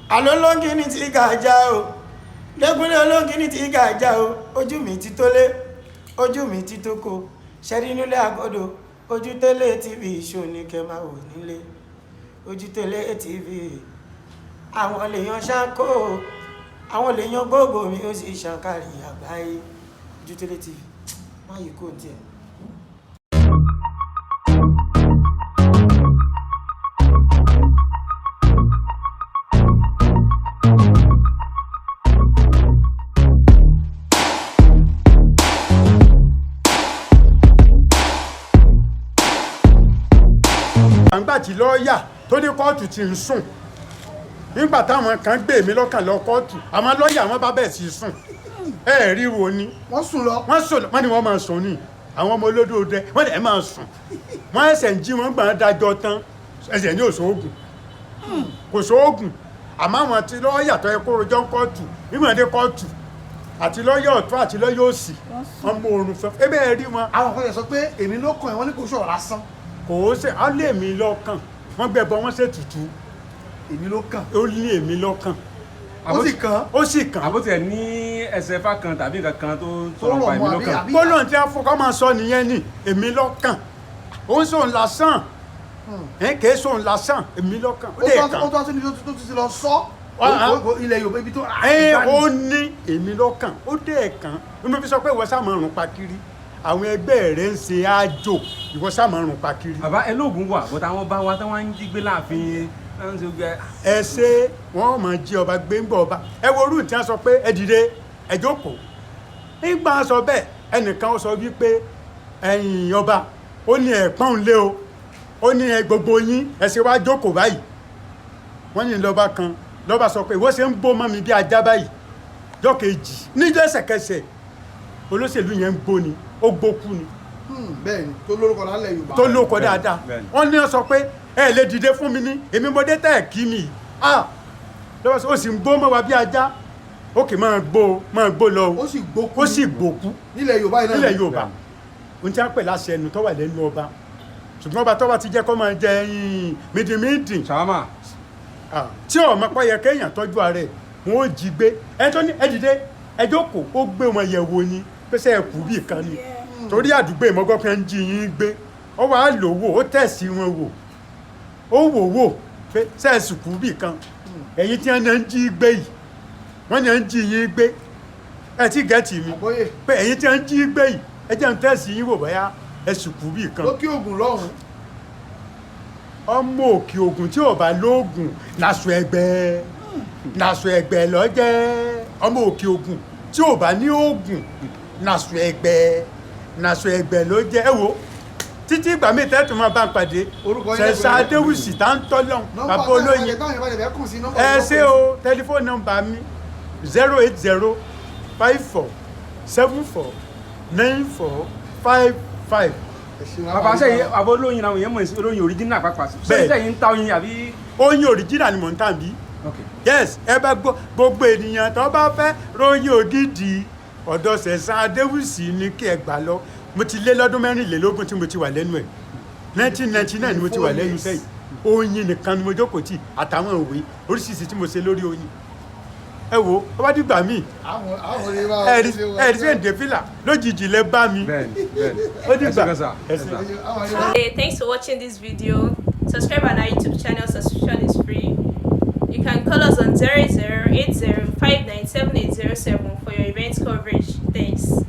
Alolongi ni ti gàjà o. Lẹ́gúnlé olóngi ni ti gàjà o. Ojú mi ti tólé, ojú mi ti tóko. Ṣẹ́rí nílé àgọ́dọ̀, ojú télé TV show ní kẹ́ máa wò nílé. Ojú télé TV. Àwọn lèèyàn ṣáńkó, àwọn lèèyàn gbogbo mi ó sì ṣàǹkàrí àgbáyé. Ojú télé TV. Má yìí kò tiẹ̀. Àǹgbà tí lọ́ọ̀yà tó ní kóòtù ti ń sùn nígbà táwọn kan gbé mi lọ́kàn lọ kóòtù àwọn lọ́ọ̀yà wọn bá bẹ̀ sí sùn ẹ rí wo ni wọ́n sùn lọ wọ́n ní wọ́n máa sùn ni àwọn ọmọ olódò dẹ wọ́n lè máa sùn wọ́n ẹsẹ̀ ń jí wọ́n gbà ń dájọ́ tán ẹsẹ̀ ní òṣòògùn kò sóògùn àmọ́ àwọn tí lọ́ọ̀yà tó yẹ kó rojọ́ kóòtù nígbà dé kóòtù àti lọ́ọ̀yà ọ̀tún àti lọ́ọ̀yà òsì wọ́n mú oorun fẹ́ ẹ bẹ́ẹ̀ rí wọn. àwọn kan yẹ sọ pé èmi ló kàn ẹ́ wọ́n ní kò sọ̀rọ̀ lásán. kò ó ṣe á lé mi lọ́kàn wọ́n gbẹ̀bọ wọ́n ṣètùtù èmi ló kàn. ó lé èmi lọ́kàn ó sì kàn. ó sì kàn. àbótiẹ̀ ní ẹsẹ̀ fà kan tàbí nǹkan kan tó sọ̀rọ̀ pa èmi lọ́kàn. gbólóhùn tí a fọkọ́ máa sọ nìyẹn ni èmi lọ́kàn ó ń sòun lásán kì í sòun lásán èmi lọ́kàn ó lè kàn. ó tó aṣọ tó ti lọ sọ ilẹ̀ Yorùbá ibi tó. ó ní èmi lọ́kàn ó dé kàn ní mo fi sọ pé ìwọ sá máa rùn pa kiri àwọn ẹgbẹ́ rẹ̀ ń ṣe àjò ìwọ sá máa rùn pa kiri. bàbá ẹ lóògùn wà bọ́tà wọn bá wa tí wọ́n ń jí gbé láàfin ẹ ṣe wọn máa jí ọba gbé ń gbọ́ ọba ẹ wo orú tí wọn sọ pé ẹ dìde ẹ jókòó nígbà sọ bẹ́ẹ̀ ẹnìkan sọ wípé ẹ̀yin ọba ó ní ẹ̀pọ́n lé o ó ní ẹ gbogbo yín ẹ ṣe wá jókòó báyìí wọ́n ní lọ́ba kan lọ́ba sọ pé ìwọ ṣe ń bó mọ́ mi bí ajá báyìí jọ́kejì níjọ́ ẹsẹ̀kẹsẹ̀ olóṣèlú yẹn ń gbó ni ó gbókú ni. bẹ́ẹ̀ni tó lórúkọ lálẹ́ Yorùbá. tó lórúkọ dáadáa wọ́n ní sọ pé ẹ lè dìde fún mi ní èmi mo dé tẹ̀ kí mi lọ́wọ́ sọ ó sì ń gbó mọ́ wa bí ajá ó kì í máa gbó lọ ó sì gbókú. ó sì gbókú nílẹ̀ Yorùbá yìí náà. nílẹ̀ Yorùbá ohun tí a ń pè láṣẹ ẹnu tó wà lẹ́nu ọba ṣùgbọ́n ọba tó bá ti jẹ́ kó máa jẹ mídìmídì ṣàwámà tí ọmọ pọ́ yẹ kéèyàn tọ́jú ara ẹ̀ wọn ó jí gbé ẹni tó ní ẹ dìde ẹ jókòó ó gbé wọn yẹ̀ wò ni pèsè ẹ̀kú bíi kan ni torí àdúgbò ìmọ̀gbọ́pẹ́ ń jí yín gbé ó wàá lò wò ó tẹ̀sí wọn wò ó wò pé sẹ́ẹ̀sì kú bì kan ẹ̀yin tí wọ́n ń jí gbé yìí wọ́n ní ń jí yín gbé ẹ ti gẹ̀ẹ́tì mi pé ẹ̀yin tí wọ́n ń jí gbé yìí ẹ jẹ́ ń tẹ̀sí yín wò bóyá ẹ̀sì kú bì kan. lókè Ògùn lọ́hùn. ọmọ òkè Ògùn tí ò bá lóògùn làṣọ ẹgbẹ́ lọ́jẹ́ ọmọ òkè Ògùn tí ò bá ní òògùn làṣọ ẹgbẹ́ ló jẹ́ ẹ wo títí ìgbà mi tẹ́tù máa bá ń pàdé ṣẹ̀ṣà adéwùsì tá ń tọ́lọ̀ bàbá olóyin ẹ ṣe o tẹlifóònù nọ́mbà mi 08054749455. bàbá sẹ́yìn àbọ̀ olóyin àwọn èèyàn mọ̀ sí olóyin original pàápàá sẹ́yìn ń ta oyin àbí. oyin original ni mò ń tà bí yes ẹ bá gbogbo ènìyàn tó bá fẹ́ ròyìn ògidì ọ̀dọ̀ ṣẹ̀ṣà adéwùsì ni kí ẹ gbà lọ mo ti lé lọ́dún 24 tí mo ti wà lẹ́nu ẹ̀ 1999 ni mo ti wà lẹ́nu sẹ́yìn oyin nìkan ni mo jókòó tì àtàwọn òwe oríṣiríṣi tí mo ṣe lórí oyin ẹ wo ó bá dìgbà míì ẹ̀rí sẹ́ǹdẹ̀ fìlà lójijì lẹ bá mi ó dìgbà. Hey, thanks for watching this video. Subscribe on our YouTube channel. Subscription is free. You can call us on 0080597807 for your event coverage. Thanks.